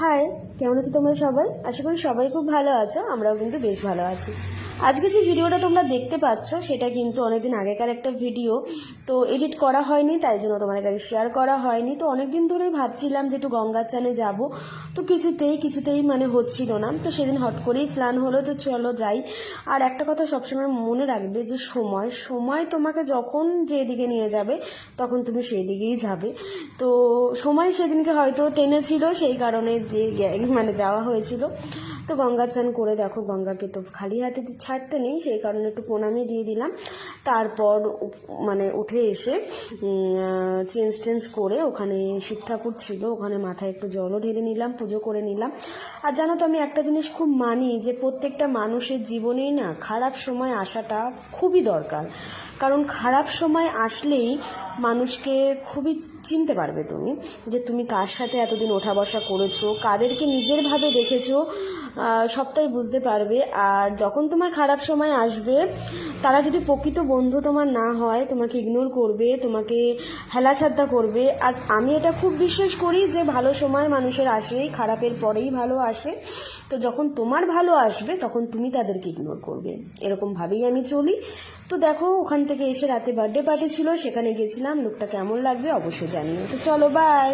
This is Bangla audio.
হাই, কেমন আছো তোমরা সবাই? আশা করি সবাই খুব ভালো আছো। আমরাও কিন্তু বেশ ভালো আছি। আজকে যে ভিডিওটা তোমরা দেখতে পাচ্ছ সেটা কিন্তু অনেকদিন আগেকার একটা ভিডিও, তো এডিট করা হয়নি, তাই জন্য তোমাদের কাছে শেয়ার করা হয়নি। তো অনেকদিন ধরেই ভাবছিলাম যে একটু গঙ্গার চানে যাব, তো কিছুতেই মানে হচ্ছিল না। তো সেদিন হট করেই প্ল্যান হলো যে চলো যাই। আর একটা কথা সবসময় মনে রাখবে যে সময় তোমাকে যখন যেদিকে নিয়ে যাবে তখন তুমি সেই দিকেই যাবে। তো সময় সেদিনকে হয়তো টেনেছিল, সেই কারণে যে মানে যাওয়া হয়েছিল। তো গঙ্গা চান করে দেখো, গঙ্গাকে তো খালি হাতে ছাড়তে নেই, সেই কারণে একটু প্রণামী দিয়ে দিলাম। তারপর মানে উঠে এসে চেঞ্জ করে ওখানে শিব ঠাকুর ছিল, ওখানে মাথায় একটু জলও ঢেলে নিলাম, পুজো করে নিলাম। আর জানো তো, আমি একটা জিনিস খুব মানি যে প্রত্যেকটা মানুষের জীবনেই না খারাপ সময় আসাটা খুবই দরকার। কারণ খারাপ সময় আসলেই মানুষকে খুবই চিনতে পারবে তুমি, যে তুমি কার সাথে এতদিন ওঠা বসা করেছো, কাদেরকে নিজের ভাবে দেখেছো, সবটাই বুঝতে পারবে। আর যখন তোমার খারাপ সময় আসবে, তারা যদি প্রকৃত বন্ধু তোমার না হয়, তোমাকে ইগনোর করবে, তোমাকে হেলাছাড়া করবে। আর আমি এটা খুব বিশ্বাস করি যে ভালো সময় মানুষের আসেই, খারাপের পরেই ভালো আসে। তো যখন তোমার ভালো আসবে তখন তুমি তাদেরকে ইগনোর করবে, এরকমভাবেই আমি চলি। তো দেখো, ওখান থেকে এসে রাতে বার্থডে পার্টি ছিল, সেখানে গেছিলাম। লোকটা কেমন লাগবে অবশ্যই জানিও। তো চলো, বাই।